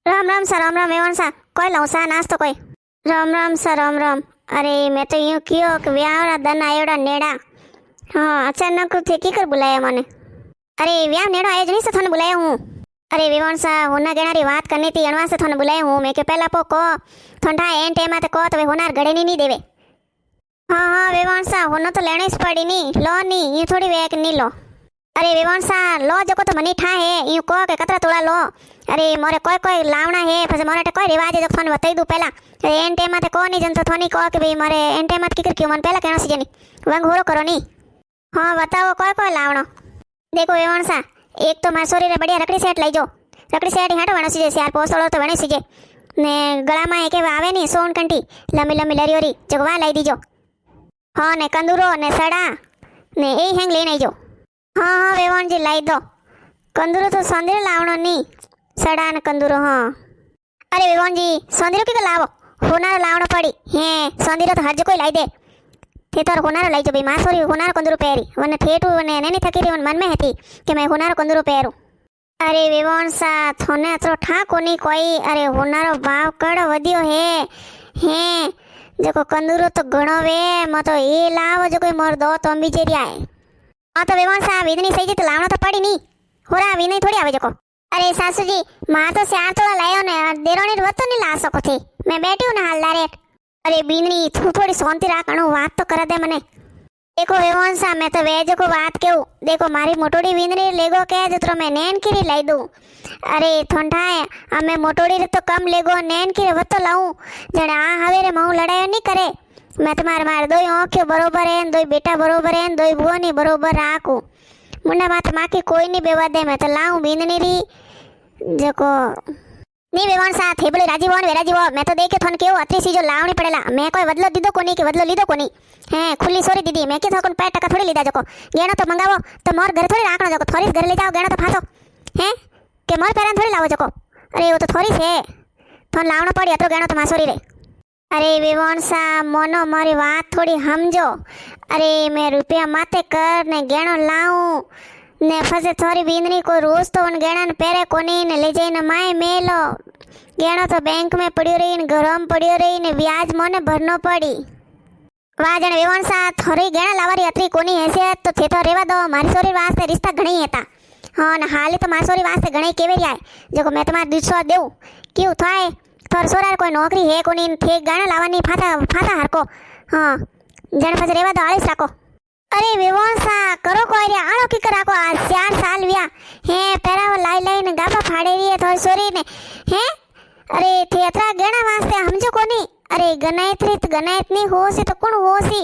राम राम सा राम राम एवं सा कोई लाऊं सा नाश्तो कोई राम सा राम राम। अरे मैं तो यूं कियो कि व्यावरा दन आयोड़ा नेड़ा। हाँ अचानक थे की कर बुलाया मैंने। अरे व्याव नेड़ो आयो जनी से थाने बुलाया हूँ। अरे विवान सा होना गेणारी बात करनी थी अणवा से थाने बुलाया हूँ मैं के पहला पो को ठंडा एन टाइम आते को तो होनार घड़े नहीं देवे। हाँ हाँ विवान सा होना तो लेने से पड़ी नहीं लो नहीं ये थोड़ी वेक नहीं लो। अरे विवान सा लो जो को तो मनी ठा है यूं को के कतरा तोड़ा लो। अरे मोरे कोई कोई लावना है फिर मोरे कोई रिवाज है जो थाने बताई दूं पहला एन टाइम आते को नहीं जन तो थानी को के भाई मोरे एन टाइम आते की कर क्यों मन पहला कहना सीजनी वंग होरो करो नहीं। हाँ बताओ कोई कोई लावनो। देखो विवान सा एक तो मासोरी रे बढ़िया रकड़ी सेट लई जो रकड़ी सेट हाटो वणो सीजे यार पोसड़ो तो वणे सीजे ने गळा में एक आवे नी सोन कंठी लंबी लंबी लरियोरी जगवा लई दीजो। हाँ ने कंदूरो ने सड़ा ने ए हेंग लेने आईजो। हाँ हाँ वेवान जी लाई दो कंदूरो तो सौंदर्य लावणो नी सड़ा ने कंदूरो। हाँ अरे वेवान जी सौंदर्य की लावो होनारो लावणो पड़ी हे सौंदर्य तो हर जो कोई लाई दे थे तो होनारो लाई जो भाई मासोरी होनारो कंदूरो पहरी वने ठेठू वने नेनी थकी रही मन में हती कि मैं होनारो कंदूरो पहरू। अरे वेवान सा थोने अतरो ठा कोनी कोई। अरे होनारो भाव कड़ वधियो हे जको कंदूरो तो घणो वे म तो ए लावो जो कोई मोर दो तो अंबी जेरिया है। हाँ तो विवान सा विदनी सही जी तो लावणो तो पड़ी नी होरा विनय थोड़ी आवे जको। अरे सासू जी मां तो चार तोड़ा लायो ने देरोनी वत तो नहीं ला सको थी मैं बैठी हूं ना हाल डायरेक्ट। अरे बीननी तू थोड़ी शांति राख अणु बात तो कर दे मने। देखो विवान सा मैं तो वेज को बात केऊ देखो मारी मोटोड़ी विंदनी लेगो के जतरो मैं नैन किरी लाई दूं। अरे ठंडाए हमें मोटोड़ी रे तो कम लेगो नैन किरी वत तो लाऊं जणे आ हवे रे मऊ लड़ायो नहीं करे। मैं तुम्हारे मार दो आंखें बरोबर है दो बेटा बरोबर है दो बुआ नहीं बरोबर राखू मुंडा माथे माकी कोई नहीं बेवा दे मैं तो लाऊं बींदनी री जको नहीं बेवान सा थेबले राजी वोन वेराजी वो मैं तो देखे थन केव अत्री सी जो लावणी पड़ेला मैं कोई बदलो दीदो कोनी के बदलो लीधो कोनी हैं खुली सोरी दीदी मैं के थकन पे टका थोड़ी लीधा जको गेणो तो मंगावो तो मोर घर थोड़ी राखणो जको थोड़ी घर ले जाओ गेणो तो फासो हैं के मोर पेरन थोड़ी लावो जको। अरे वो तो थोड़ी से थन लावणो पड़ी अतरो गेणो तो मासोरी रे। अरे विवान सा मोनो मारी बात थोड़ी समझो। अरे मैं रुपया माते कर ने गेणो लाऊं ने फसे थोड़ी बींदनी को रोज तो उन गेणा ने पेरे कोनी ने ले जाई ने माए मेलो गेणो तो बैंक में पड़ियो रही ने घरम पड़ियो रही ने ब्याज मोने भरनो पड़ी। वाह जण विवान सा थोड़ी गेणा लावारी अतरी कोनी हैसियत तो थे तो रेवा दो मारी सोरी वास्ते रिश्ता घणी हेता। हाँ ने हाली तो मारी सोरी वास्ते घणी केवेरी आए जको मैं तुम्हारे 200 देऊ क्यों थाए थोर सोरार कोई नौकरी है कोनी थे गाना लावानी फाता फाता हरको। हाँ जण फसे रेवा दो 40 राखो। अरे विवान सा करो कोई रे आलो की करा को आज 4 साल व्या हे पेराव लाई लाई ने गाबा फाड़े रही है थोड़ी सोरी ने हैं। अरे थे अतरा गेणा वास्ते हमजो कोनी। अरे गनायत्री गनायत नहीं हो सी तो कौन हो सी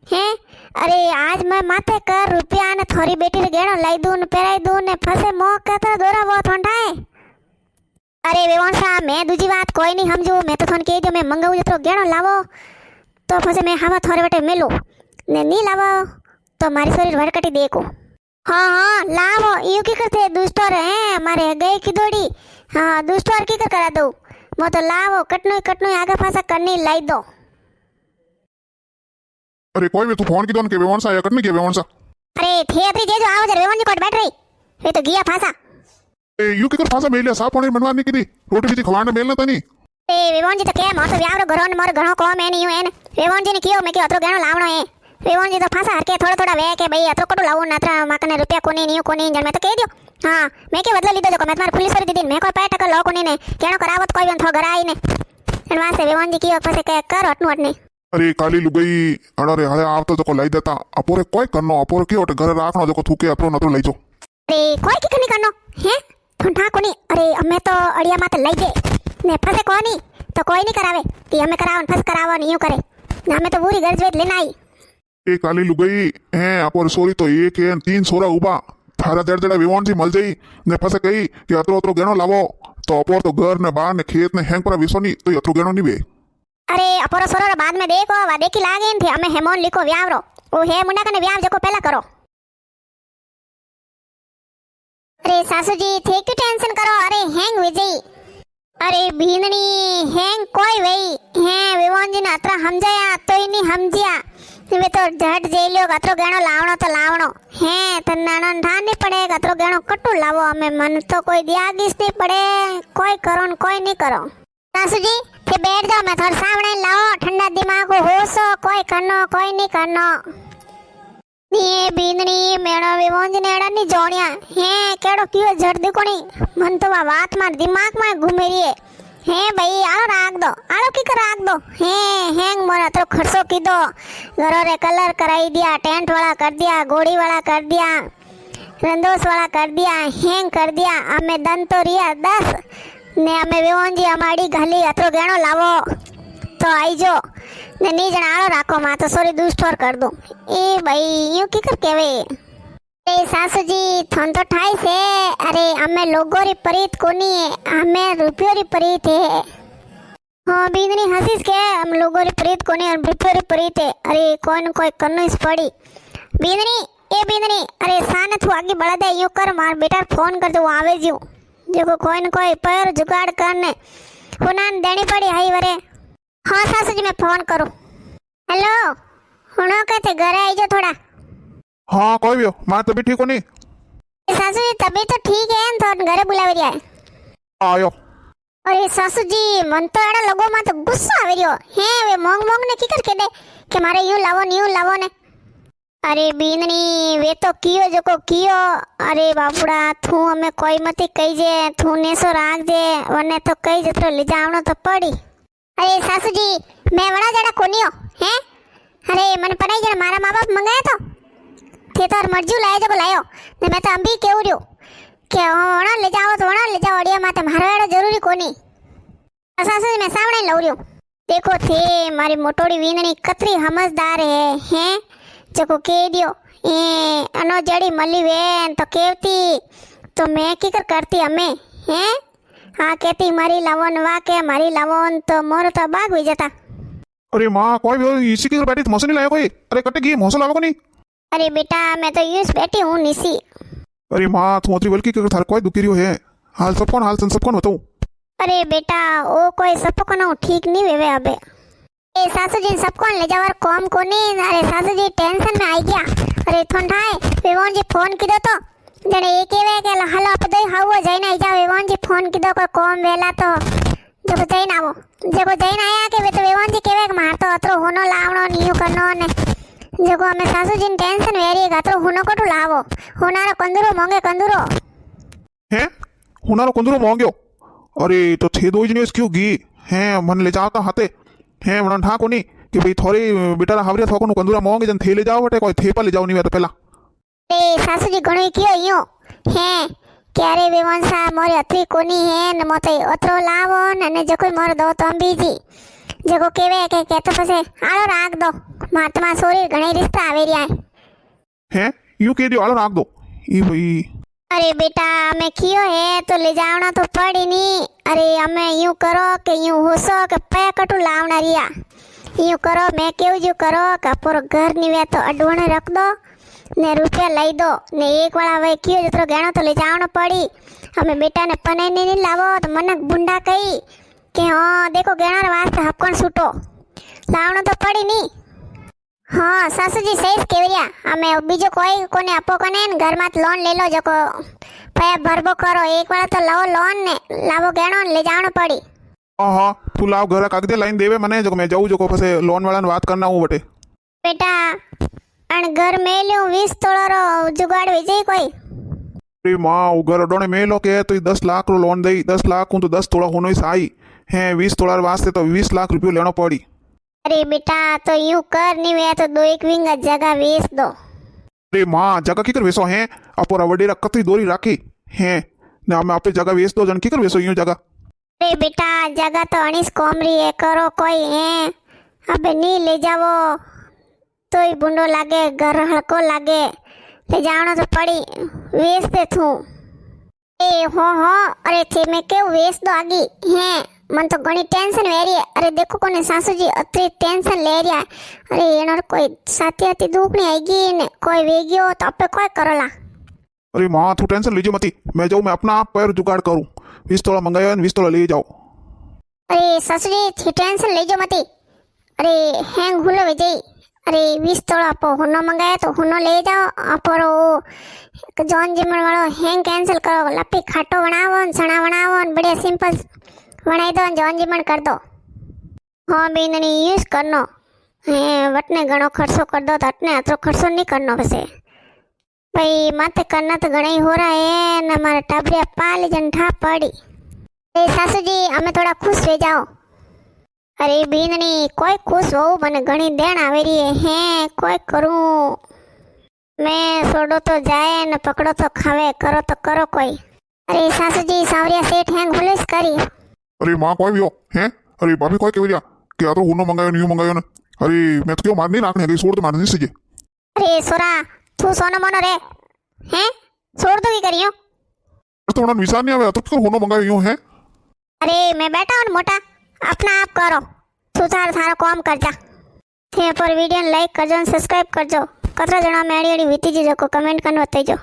हैं। अरे आज मैं माथे कर रुपया ने थोड़ी बेटी रे गेणो लाई दूं ने पेराई दूं ने फसे मोह कतरा दोरा वो ठंडाए। अरे विवान सा मैं दूजी बात कोई नहीं समझू मैं तो थन के जो मैं मंगाऊ जतरो गेणो लावो तो फसे मैं हवा थोड़े बटे मिलो ने नहीं लावो तो मारी शरीर भरकटी देखो। हाँ हाँ लावो यू की करते दुष्टोर है मारे गई की दौड़ी। हाँ दुष्टोर की कर करा दो मो तो लावो कटनो आगे फासा करनी लाई दो। अरे कोई भी तू फोन की दोन के वेवन सा या कटने के वेवन सा। अरे थे अतरी जे जो आओ जर वेवन जी कोट बैठ रही ये तो गिया फासा ए यू की कर फासा मेलिया साफ पानी बनवाने की दी रोटी बीती खवाने मेलना तनी। ए वेवन जी तो के मो तो व्यावरो घरोन मोर घणो को मैं नहीं हूं एन वेवन जी ने कियो मैं के अतरो गेणो लावणो है वेवन जी तो फासा हर के थोड़ा थोड़ा वे के भाई अतरो कटो लावो नात्रा माकने रुपया कोनी नहीं कोनी जन मैं तो कह दियो। हाँ मैं के बदला लीधो जो मैं तुम्हारे खुली सोरी दीदी मैं कोई 5 टका लो कोनी ने केणो करावत कोई बन थो घर आई ने एन वास्ते वेवन जी कियो फसे के कर हटनु हटने। अरे काली लुगई अरे हले आवतो तो लाई देता अपोरे कोई करनो अपोरे के ओटे घर राखनो जो थूके अतरो नतरो लई जो। अरे कोई की करनी करनो हैं ठंडा कोनी। अरे हमें तो अड़िया माते लई दे ने फसे कोनी तो कोई नहीं करावे कि हमें करावन फस करावन यूं करे हमें तो पूरी गरज लेना आई। ए काली लुगई हैं अपोरे सोरी तो एक है 3 सोरा उबा थारा देड़ देड़ा विवान जी मल जाई ने फसे कही कि अतरो अतरो गेणो लावो तो अपोर तो घर ने बाहर ने खेत ने हैंग पर विसोनी तो अतरो गेणो नहीं बे। अरे अपोरो सोरो बाद में देखो वा देखी लागे थे हमें हेमोन लिखो व्यावरो ओ हे मुंडा कने व्याव जको पहला करो। अरे सासू जी थे क्यों टेंशन करो। अरे हैंग विजई अरे भींदनी हैंग कोई वही हैं विवान जी ने अतरा समझाया तो ही नहीं समझिया હવે તો झट જઈ લ્યો કતરો ગેણો લાવણો તો લાવણો હે તને નાનો ઠા નહીં પડે કતરો ગેણો કટુ લાવો અમે મન તો કોઈ દિયાગીસ નહીં પડે કોઈ કરો ને કોઈ નહીં કરો સાસુજી તે બેઠ જાઓ मैं थोड़ा सावणे लाओ ठंडा दिमाग होसो कोई करनो कोई नहीं करनो ની બીંદણી મેણો વિવોંજ નેડા ની જોણ્યા હે કેડો કયો જડ દીકોણી મન તો આ વાત માર દિમાગમાં ઘૂમી રીએ હે ભાઈ આલો રાખ દો આલો કી રાખ દો હે હેંગ મોરા તો ખર્ચો કીધો ઘરો રે કલર કરાઈ દિયા ટેન્ટ વાળા कर दिया गोड़ी वाला कर दिया रंदोस वाला कर दिया हेंग कर दिया અમે દન તો રિયા 10 ને અમે વિવોંજી અમાડી ઘલી અતરો ગેણો લાવો તો આઈજો ને ની જણ આળો રાખો માં તો સોરી દુસ્ટોર કર દો એ ભાઈ યુ કી કર કેવે એ સાસુજી થોન તો ઠાઈ છે અરે અમે લોગોરી પરીત કોની અમે રૂપિયોરી પરીત હે હા બીંદની હસીસ કે हम लोगोरी परीत कोनी और रुपियोरी परीत है अरे कोई न कोई करनो इस पड़ी बींदनी ए बींदनी अरे साने तू आगे बढ़ा दे यूं कर मार बेटा फोन कर दो आवे जी देखो कोई न कोई पैर जुगाड़ करने हुनान देनी पड़ी हाई वरे हाँ सासू जी मैं फोन करूं हेलो हुनो कहते घरे आई जो थोड़ा हाँ कोई भी हो मां तबीयत ठीक होनी सासू जी तबीयत तो ठीक है तो घरे बुलावी रिया है आयो अरे सासू जी मन तो एड़ा लगो में तो गुस्सा आवी रियो हे वे मोंग मोंग ने की कर के दे कि मारे यूं लावो ने अरे बींदनी वे तो कियो जको कियो अरे बापड़ा थू हमें कोई मती कही जे थू ने सो राख दे वने तो कई जत्रो ले जावणो तो पड़ी अरे सासू जी मैं वड़ा जड़ा कोनियो हैं अरे मन पनाई जड़ा मारा माँ बाप मंगाया तो थे तो मर्जी लाए जको लायो ने मैं तो अंबी केव रियो के वणा ले जाओ अड़िया माते मारा एड़ा जरूरी कोनी सासू जी मैं सावणे लव रियो देखो थे मारी मोटोड़ी वींदणी कतरी समझदार है हैं जको के दियो ए अनो जड़ी मली वेन तो केवती तो मैं की करती हमें हैं हाँ कहती मारी लावन वा के मारी लावन तो मोर तो बाग हुई जाता अरे माँ कोई भी हो इसी की बैठी मौसम नहीं लाया कोई अरे कटे की मौसम लावा को नहीं अरे बेटा मैं तो यूं बैठी हूँ निसी अरे माँ तू अतरी बल्कि कर थार कोई दुखी रियो है हाल सब कौन बताऊं अरे बेटा ओ कोई सब को ना ठीक नहीं वेवे अबे ए सासू जी सब कौन ले जावर कॉम को नहीं अरे सासू जी टेंशन में आई गया अरे थोन ठाए विवोन जी फोन कीधो तो जने ए केवे के हलो आप दई हावो जईने आई जा विवोन जी फोन कीधो कोई कॉम वेला तो जको जईने आवो जको जईने आया के वे तो विवोन जी केवे के मार तो अतरो होनो लावणो नियो करनो ने जको हमें सासू जी टेंशन वेरी अतरो होनो कोटू लावो होनारो कंदुरो मोंगे कंदुरो हैं हुनारो कंदुरो मोंग्यो अरे तो थे दो जने क्यों गी हैं मन ले जाता हाथे हैं वणन ठा कोनी कि भाई थोड़ी बेटा हावरिया थोको कंदुरा मोंगे जन थे ले जाओ बटे कोई थेपा ले जाओ नहीं तो पहला ए सासू जी घणो कियो यो हैं क्यारे विवंसा मोरे अत्री कोनी है न मोते अतरो लावो ने जो कोई मोर दो तो अंबीजी जको केवे के तो पसे आलो राख दो महात्मा सोरी घणी रिश्ता आवे रिया हैं यूं कह दियो आलो राख दो ई भाई अरे बेटा हमें कियो है तो ले जावना तो पड़ी नी अरे हमें यूं करो के यूं होसो के पैकटू लावना रिया यूं करो मैं केव जो करो का पूरा घर निवे तो अडवणे रख दो ने रुपया लाई दो ने एक वाला वे कियो जतरो गणो तो ले जावनो पड़ी हमें बेटा ने पने नहीं लावो तो मनक बुंडा कही के हां देखो गणा वास्ते हपकण छूटो लावनो तो पड़ी नी हाँ सासू जी सही केवरिया हमें बीजो कोई कोने अपो कोने घर में लोन ले लो जको पया भरबो करो एक वाला तो लाओ लोन ने लावो गणो ले जावनो पड़ी हाँ हाँ तू लाव घर कागदे लाइन देवे मने जो मैं जाऊँ जो पसे लोन वाला बात करना हूँ बटे बेटा अन घर में लियो 20 तोड़ा रो जुगाड़ विजय कोई अरे माँ वो घर डोने में लो के तो 10 लाख रो लोन दे 10 लाख हूँ तो 10 तोड़ा होनो ही साई है 20 तोड़ा वास्ते तो 20 लाख रुपये लेना पड़ी अरे बेटा तो यूं कर नहीं वे तो 2 एक विंगा जगह बेच दो अरे माँ जगह की कर वेसो है अपोरा वडेरा कतरी दोरी राखी है ना मैं आपे जगह वेच दो जन की कर वेसो यूं जगह अरे बेटा जगह तो अनिस कोमरी है करो कोई है अबे नहीं ले जावो तो ही बुंडो लागे घर हल्को लागे ले जावनो तो पड़ी वेच दे थू ए हो अरे थे मैं के वेच दो आगी हैं मन तो घणी टेंशन वेरी है अरे देखो कोने सासू जी अतरी टेंशन ले रिया अरे एनर कोई साथी आती दुखनी आएगी ने कोई वेगियो तो अपे कोई करोला अरे माँ तू टेंशन लीजिए मती मैं जाऊँ मैं अपना आप पैर जुगाड़ करूँ 20 तोड़ा मंगाया 20 तोड़ा ले जाओ अरे सासू जी थी टेंशन ले जो मती अरे हैंग भूलो विजय अरे 20 तोड़ा आपो हुनो मंगाया तो हुनो ले जाओ अपोरो जॉन जिमन वालो हैंग कैंसिल करो लपी खाटो बनावो न सणा बनावो न बढ़िया सिंपल बनाई दो जॉन जिमन कर दो हाँ बीननी यूज करनो वटने घणो खर्चो कर दो तो अटने अतरो खर्चो नहीं करनो वैसे भाई मत करना तो घणा ही हो रहा है न हमारा टाबरिया पाल जन ठा पड़ी सासू जी हमें थोड़ा खुश रह जाओ अरे बीननी कोई खुश हो मने घणी देण आवेरी है कोई करूं मैं सोडो तो जाए न पकड़ो तो खावे करो तो करो कोई अरे सासू जी सावरिया सेठ हैंग पुलिस करी अरे माँ कोई भी हो हैं अरे भाभी कोई केवी रिया कि आ तो हुनो मंगायो न्यू मंगायो ने अरे मैं तो क्यों मार नहीं नाखने गई छोड़ तो मार नहीं सके अरे सोरा तू सोनो मोनो रे हैं छोड़ दो की करियो तो उन्होंने विचार नहीं आया तो क्यों हुनो मंगायो यूं है अरे मैं बैठा हूं मोटा अपना आप करो तू थारो काम कर जा थे पर वीडियो लाइक करजो सब्सक्राइब करजो कतरा जना में अड़ी अड़ी वीती जो कमेंट करने बताइजो।